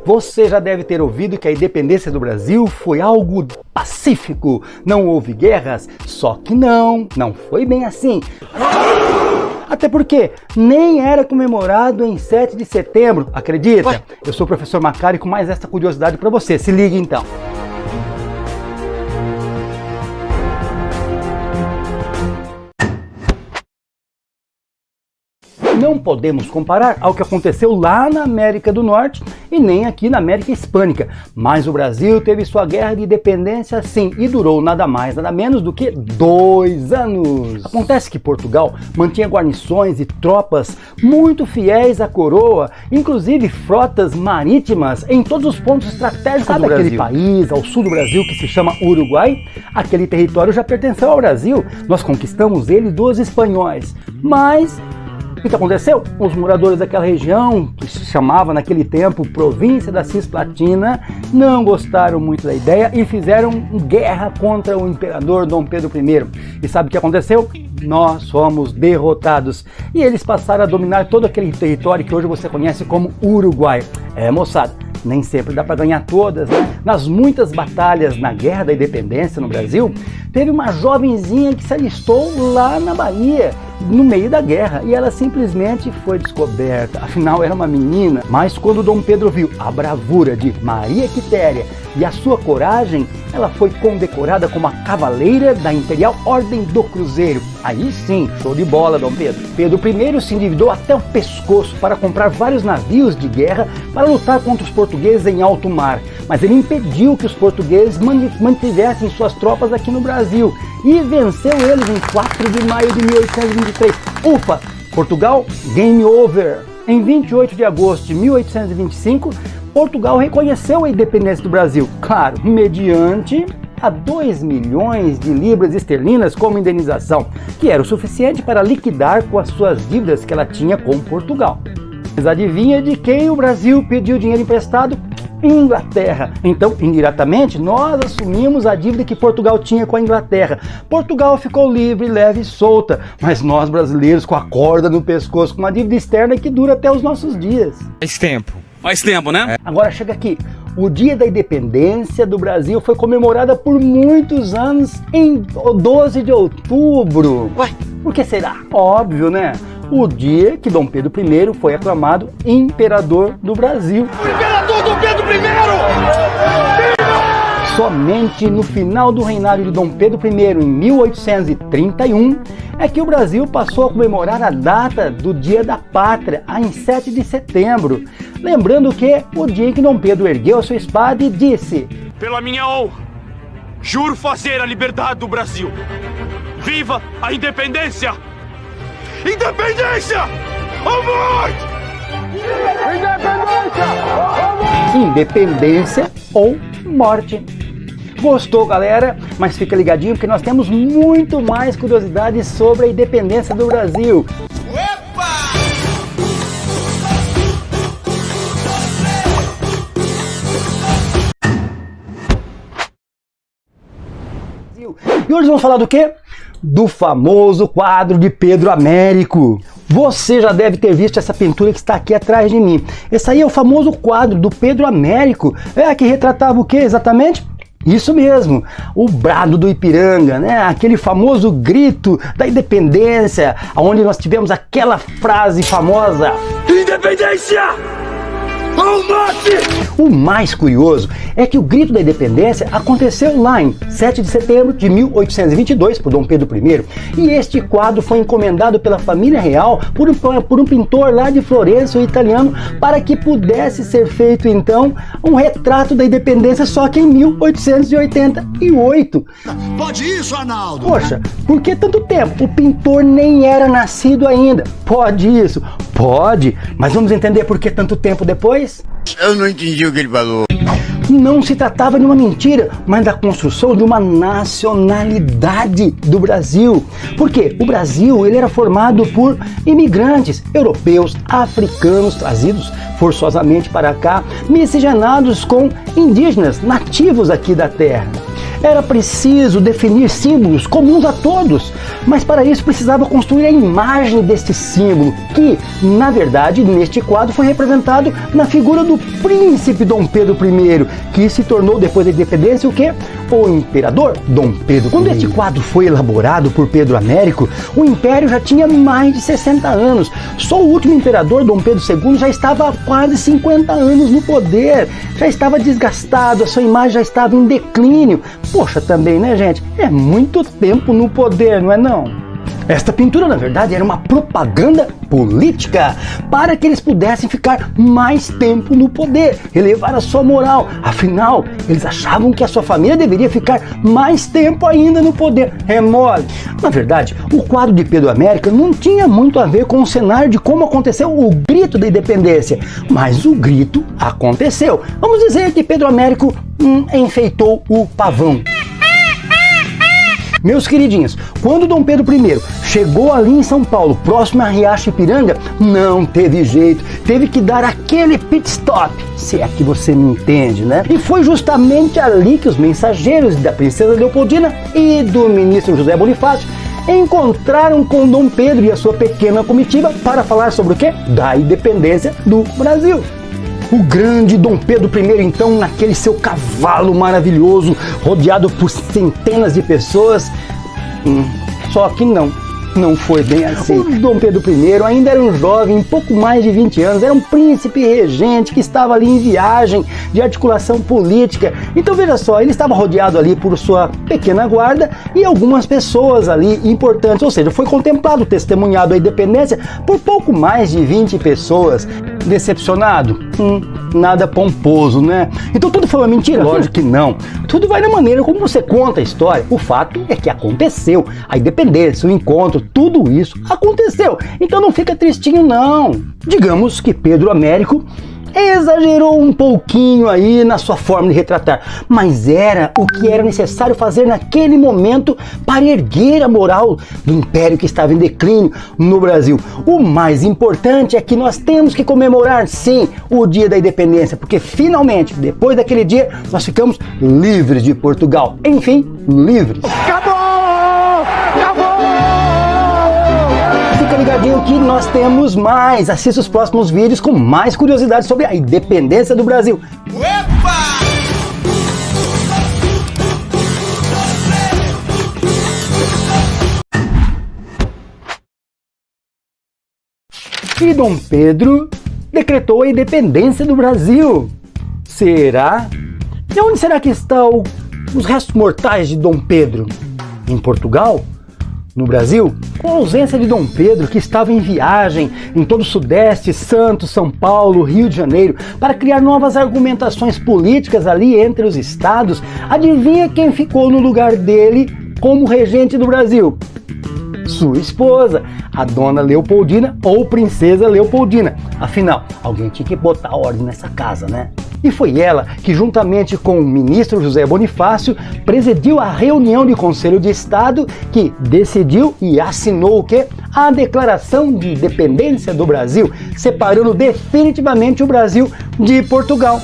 Você já deve ter ouvido que a independência do Brasil foi algo pacífico, não houve guerras, só que não foi bem assim. Até porque nem era comemorado em 7 de setembro, acredita? Ué? Eu sou o professor Macari com mais esta curiosidade para você, se liga então. Não podemos comparar ao que aconteceu lá na América do Norte e nem aqui na América Hispânica, mas o Brasil teve sua guerra de independência sim e durou nada mais, nada menos do que 2 anos. Acontece que Portugal mantinha guarnições e tropas muito fiéis à coroa, inclusive frotas marítimas em todos os pontos estratégicos do Brasil. Aquele país ao sul do Brasil que se chama Uruguai, aquele território já pertenceu ao Brasil, nós conquistamos ele dos espanhóis, mas o que aconteceu? Os moradores daquela região, que se chamava naquele tempo Província da Cisplatina, não gostaram muito da ideia e fizeram guerra contra o imperador Dom Pedro I. E sabe o que aconteceu? Nós fomos derrotados e eles passaram a dominar todo aquele território que hoje você conhece como Uruguai. Moçada, nem sempre dá para ganhar todas, né? Nas muitas batalhas na Guerra da Independência no Brasil, teve uma jovenzinha que se alistou lá na Bahia, no meio da guerra, e ela simplesmente foi descoberta. Afinal, era uma menina. Mas quando Dom Pedro viu a bravura de Maria Quitéria e a sua coragem, ela foi condecorada como a cavaleira da Imperial Ordem do Cruzeiro. Aí sim, show de bola, Dom Pedro. Pedro I se endividou até o pescoço para comprar vários navios de guerra para lutar contra os portugueses em alto mar. Mas ele impediu que os portugueses mantivessem suas tropas aqui no Brasil e venceu eles em 4 de maio de 1823. Ufa! Portugal, game over! Em 28 de agosto de 1825, Portugal reconheceu a independência do Brasil, claro, mediante a 2 milhões de libras esterlinas como indenização, que era o suficiente para liquidar com as suas dívidas que ela tinha com Portugal. Mas adivinha de quem o Brasil pediu dinheiro emprestado? Inglaterra. Então, indiretamente, nós assumimos a dívida que Portugal tinha com a Inglaterra. Portugal ficou livre, leve e solta, mas nós brasileiros com a corda no pescoço, com uma dívida externa que dura até os nossos dias. Mais tempo, né? Agora chega aqui. O dia da independência do Brasil foi comemorada por muitos anos em 12 de outubro. Ué, por que será? Óbvio, né? O dia que Dom Pedro I foi aclamado imperador do Brasil. O imperador Dom Pedro I! Somente no final do reinado de Dom Pedro I, em 1831, é que o Brasil passou a comemorar a data do Dia da Pátria, em 7 de setembro. Lembrando que o dia em que Dom Pedro ergueu a sua espada e disse: "Pela minha honra, juro fazer a liberdade do Brasil. Viva a independência! Independência ou morte! Independência ou morte." Gostou, galera? Mas fica ligadinho porque nós temos muito mais curiosidades sobre a independência do Brasil. E hoje vamos falar do quê? Do famoso quadro de Pedro Américo. Você já deve ter visto essa pintura que está aqui atrás de mim. Esse aí é o famoso quadro do Pedro Américo, que retratava o que exatamente? Isso mesmo, o brado do Ipiranga, né? Aquele famoso grito da independência, onde nós tivemos aquela frase famosa: "Independência! Ou morte!" O mais curioso é que o grito da independência aconteceu lá em 7 de setembro de 1822 por Dom Pedro I. E este quadro foi encomendado pela família real por um pintor lá de Florença, um italiano, para que pudesse ser feito então um retrato da independência, só que em 1888. Pode isso, Arnaldo? Poxa, por que tanto tempo? O pintor nem era nascido ainda. Pode isso? Pode, mas vamos entender por que tanto tempo depois? Eu não entendi o que ele falou. Não se tratava de uma mentira, mas da construção de uma nacionalidade do Brasil. Por quê? O Brasil ele era formado por imigrantes europeus, africanos, trazidos forçosamente para cá, miscigenados com indígenas nativos aqui da terra. Era preciso definir símbolos comuns a todos, mas para isso precisava construir a imagem deste símbolo, que, na verdade, neste quadro foi representado na figura do príncipe Dom Pedro I, que se tornou, depois da independência, o quê? O imperador Dom Pedro I. Quando este quadro foi elaborado por Pedro Américo, o império já tinha mais de 60 anos. Só o último imperador, Dom Pedro II, já estava há quase 50 anos no poder, já estava desgastado, a sua imagem já estava em declínio. Poxa, também, né, gente? É muito tempo no poder, não é não? Esta pintura, na verdade, era uma propaganda política para que eles pudessem ficar mais tempo no poder, elevar a sua moral. Afinal, eles achavam que a sua família deveria ficar mais tempo ainda no poder. É mole. Na verdade, o quadro de Pedro Américo não tinha muito a ver com o cenário de como aconteceu o grito da independência, mas o grito aconteceu. Vamos dizer que Pedro Américo enfeitou o pavão. Meus queridinhos, quando Dom Pedro I chegou ali em São Paulo, próximo a Riacho Ipiranga, não teve jeito, teve que dar aquele pit stop, se é que você me entende, né? E foi justamente ali que os mensageiros da princesa Leopoldina e do ministro José Bonifácio encontraram com Dom Pedro e a sua pequena comitiva para falar sobre o quê? Da independência do Brasil. O grande Dom Pedro I, então, naquele seu cavalo maravilhoso, rodeado por centenas de pessoas, só que não foi bem assim. O Dom Pedro I ainda era um jovem, pouco mais de 20 anos, era um príncipe regente que estava ali em viagem de articulação política. Então veja só, ele estava rodeado ali por sua pequena guarda e algumas pessoas ali importantes, ou seja, foi contemplado, testemunhado a independência por pouco mais de 20 pessoas. Decepcionado? Nada pomposo, né? Então tudo foi uma mentira? Lógico que não. Tudo vai na maneira como você conta a história. O fato é que aconteceu. A independência, o encontro, tudo isso aconteceu. Então não fica tristinho, não. Digamos que Pedro Américo exagerou um pouquinho aí na sua forma de retratar, mas era o que era necessário fazer naquele momento para erguer a moral do império que estava em declínio no Brasil. O mais importante é que nós temos que comemorar, sim, o dia da independência, porque finalmente, depois daquele dia, nós ficamos livres de Portugal. Enfim, livres. Acabou! Fica ligadinho que nós temos mais. Assista os próximos vídeos com mais curiosidades sobre a independência do Brasil. E Dom Pedro decretou a independência do Brasil. Será? E onde será que estão os restos mortais de Dom Pedro? Em Portugal? No Brasil? Com a ausência de Dom Pedro, que estava em viagem em todo o Sudeste, Santos, São Paulo, Rio de Janeiro, para criar novas argumentações políticas ali entre os estados, adivinha quem ficou no lugar dele como regente do Brasil? Sua esposa, a dona Leopoldina ou princesa Leopoldina. Afinal, alguém tinha que botar ordem nessa casa, né? E foi ela que, juntamente com o ministro José Bonifácio, presidiu a reunião de Conselho de Estado que decidiu e assinou o quê? A Declaração de Independência do Brasil, separando definitivamente o Brasil de Portugal.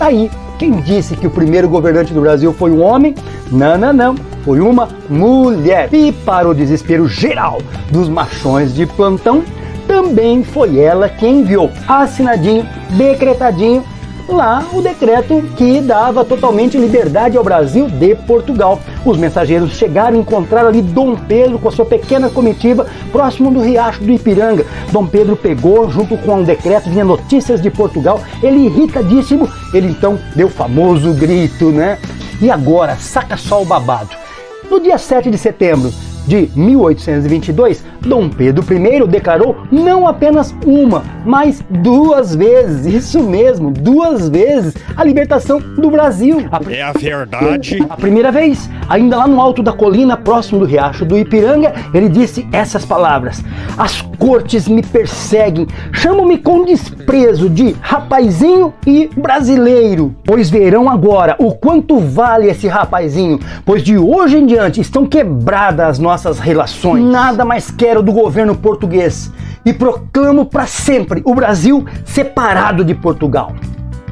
Aí, quem disse que o primeiro governante do Brasil foi um homem? Não. Foi uma mulher. E para o desespero geral dos machões de plantão, também foi ela quem enviou assinadinho, decretadinho, lá o decreto que dava totalmente liberdade ao Brasil de Portugal. Os mensageiros chegaram e encontraram ali Dom Pedro com a sua pequena comitiva próximo do Riacho do Ipiranga. Dom Pedro pegou, junto com o decreto, vinha notícias de Portugal, ele irritadíssimo, ele então deu o famoso grito, né? E agora, saca só o babado. No dia 7 de setembro de 1822, Dom Pedro I declarou não apenas uma, mas 2 vezes, isso mesmo, 2 vezes, a libertação do Brasil. É a verdade. A primeira vez, ainda lá no alto da colina, próximo do Riacho do Ipiranga, ele disse essas palavras: as cortes me perseguem, chamam-me com desprezo de rapazinho e brasileiro, pois verão agora o quanto vale esse rapazinho, pois de hoje em diante estão quebradas as nossas relações. Nada mais quero do governo português e proclamo para sempre o Brasil separado de Portugal.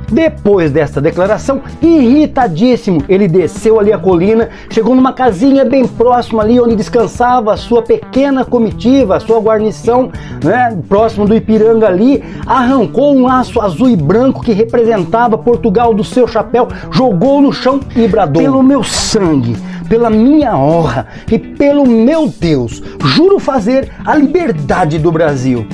Depois dessa declaração, irritadíssimo, ele desceu ali a colina, chegou numa casinha bem próxima ali onde descansava a sua pequena comitiva, a sua guarnição, né, próximo do Ipiranga ali, arrancou um laço azul e branco que representava Portugal do seu chapéu, jogou no chão e bradou: pelo meu sangue, pela minha honra e pelo meu Deus, juro fazer a liberdade do Brasil.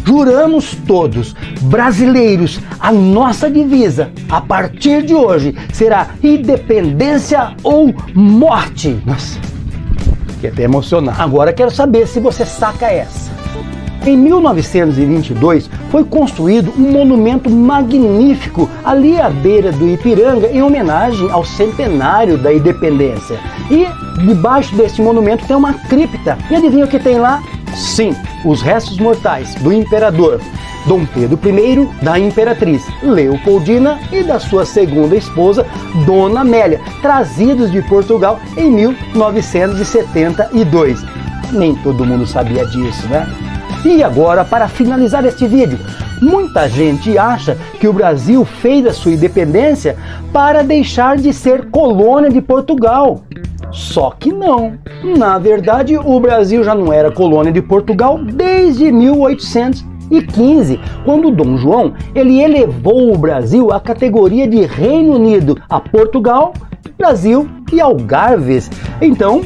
Juramos todos, brasileiros, a nossa divisa, a partir de hoje, será independência ou morte. Nossa, fiquei até emocionado. Agora quero saber se você saca essa. Em 1922, foi construído um monumento magnífico ali à beira do Ipiranga em homenagem ao centenário da independência. E debaixo desse monumento tem uma cripta. E adivinha o que tem lá? Sim, os restos mortais do imperador Dom Pedro I, da imperatriz Leopoldina e da sua segunda esposa, Dona Amélia, trazidos de Portugal em 1972. Nem todo mundo sabia disso, né? E agora, para finalizar este vídeo, muita gente acha que o Brasil fez a sua independência para deixar de ser colônia de Portugal. Só que não. Na verdade, o Brasil já não era colônia de Portugal desde 1815, quando Dom João ele elevou o Brasil à categoria de Reino Unido a Portugal, Brasil e Algarves. Então,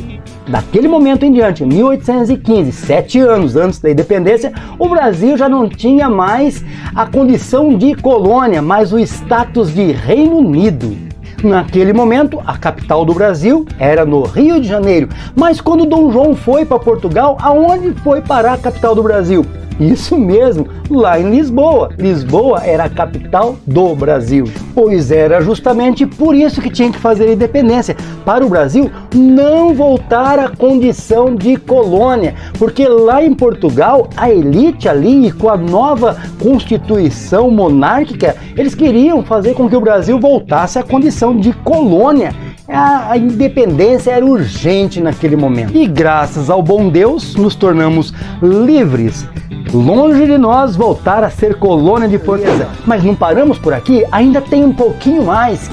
daquele momento em diante, 1815, 7 anos antes da independência, o Brasil já não tinha mais a condição de colônia, mas o status de Reino Unido. Naquele momento, a capital do Brasil era no Rio de Janeiro, mas quando Dom João foi para Portugal, aonde foi parar a capital do Brasil? Isso mesmo, lá em Lisboa. Lisboa era a capital do Brasil. Pois era justamente por isso que tinha que fazer a independência, para o Brasil não voltar à condição de colônia, porque lá em Portugal, a elite ali, com a nova constituição monárquica, eles queriam fazer com que o Brasil voltasse à condição de colônia. A independência era urgente naquele momento. E graças ao bom Deus, nos tornamos livres. Longe de nós voltar a ser colônia de Portugal. Mas não paramos por aqui, ainda tem um pouquinho mais.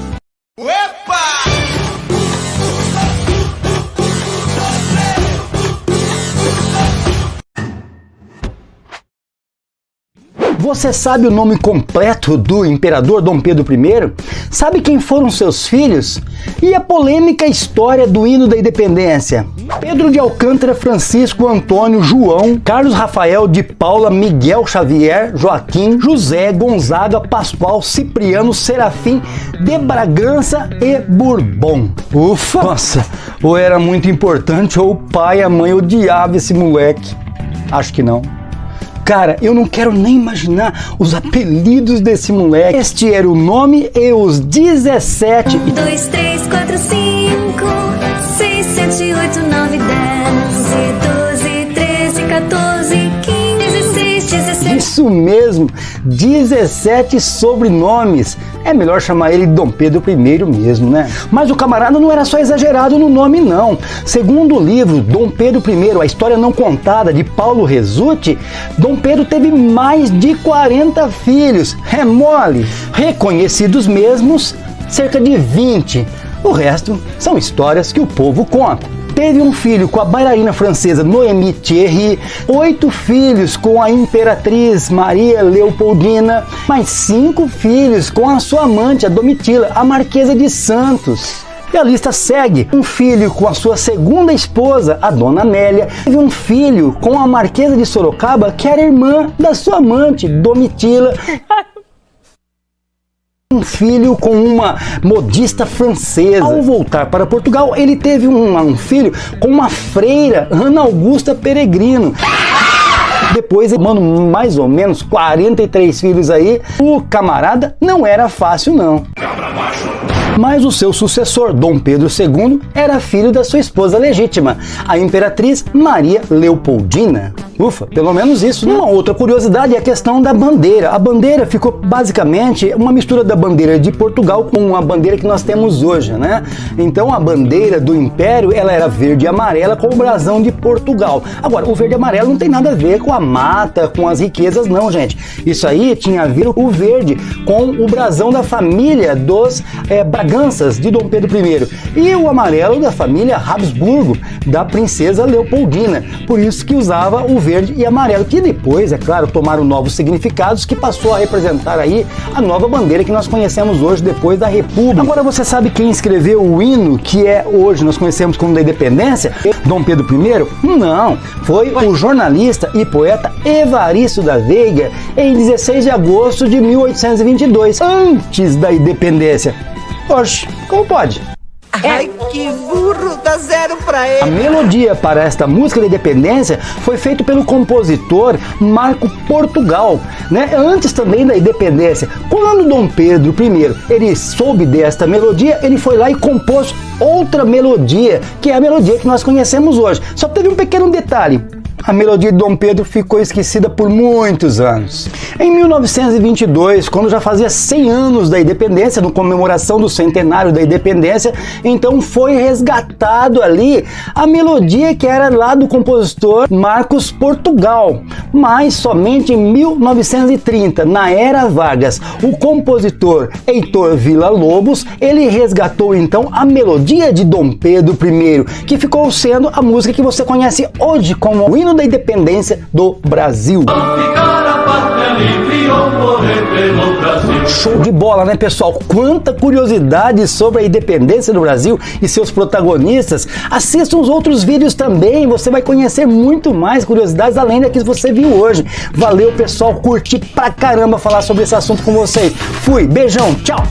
Você sabe o nome completo do imperador Dom Pedro I? Sabe quem foram seus filhos? E a polêmica história do hino da independência? Pedro de Alcântara, Francisco, Antônio, João, Carlos Rafael, de Paula, Miguel Xavier, Joaquim, José, Gonzaga, Pascoal, Cipriano, Serafim, de Bragança e Bourbon. Ufa! Nossa, ou era muito importante ou o pai e a mãe odiavam esse moleque. Acho que não. Cara, eu não quero nem imaginar os apelidos desse moleque. Este era o nome e os 17... 1, 2, 3, 4, 5, 6, 7, 8, 9, 10, 12, 13, 14, 15, 16, 17... Isso mesmo, 17 sobrenomes. É melhor chamar ele de Dom Pedro I mesmo, né? Mas o camarada não era só exagerado no nome, não. Segundo o livro Dom Pedro I, a história não contada, de Paulo Resutti, Dom Pedro teve mais de 40 filhos. É mole. Reconhecidos mesmos, cerca de 20. O resto são histórias que o povo conta. Teve um filho com a bailarina francesa Noémie Thierry, 8 filhos com a imperatriz Maria Leopoldina, mais 5 filhos com a sua amante, a Domitila, a Marquesa de Santos. E a lista segue. Um filho com a sua segunda esposa, a Dona Amélia. Teve um filho com a Marquesa de Sorocaba, que era irmã da sua amante, Domitila. Um filho com uma modista francesa. Ao voltar para Portugal, ele teve um filho com uma freira, Ana Augusta Peregrino. Depois, mano, mais ou menos 43 filhos aí. O camarada não era fácil, não. Cabra macho. Mas o seu sucessor, Dom Pedro II, era filho da sua esposa legítima, a imperatriz Maria Leopoldina. Ufa, pelo menos isso. Uma outra curiosidade é a questão da bandeira. A bandeira ficou basicamente uma mistura da bandeira de Portugal com a bandeira que nós temos hoje, né? Então a bandeira do Império, ela era verde e amarela com o brasão de Portugal. Agora, o verde e amarelo não tem nada a ver com a mata, com as riquezas, não, gente. Isso aí tinha a ver o verde com o brasão da família dos Braganças de Dom Pedro I e o amarelo da família Habsburgo, da princesa Leopoldina. Por isso que usava o verde e amarelo, que depois, é claro, tomaram novos significados, que passou a representar aí a nova bandeira que nós conhecemos hoje depois da República. Agora, você sabe quem escreveu o hino que hoje nós conhecemos como da Independência? Dom Pedro I? Não, foi o jornalista e poeta Evaristo da Veiga, em 16 de agosto de 1822, antes da Independência. Oxe, como pode? Ai, que burro, dá 0 pra ele. A melodia para esta música da Independência foi feita pelo compositor Marco Portugal, né? Antes também da Independência. Quando Dom Pedro I ele soube desta melodia, ele foi lá e compôs outra melodia, que é a melodia que nós conhecemos hoje. Só teve um pequeno detalhe. A melodia de Dom Pedro ficou esquecida por muitos anos. Em 1922, quando já fazia 100 anos da independência, na comemoração do centenário da independência, então foi resgatado ali a melodia que era lá do compositor Marcos Portugal. Mas somente em 1930, na era Vargas, o compositor Heitor Villa-Lobos, ele resgatou então a melodia de Dom Pedro I, que ficou sendo a música que você conhece hoje como o hino da independência do Brasil. Show de bola, né, pessoal? Quanta curiosidade sobre a independência do Brasil e seus protagonistas. Assista os outros vídeos também, você vai conhecer muito mais curiosidades além da que você viu hoje. Valeu, pessoal, curti pra caramba falar sobre esse assunto com vocês. Fui, beijão, tchau!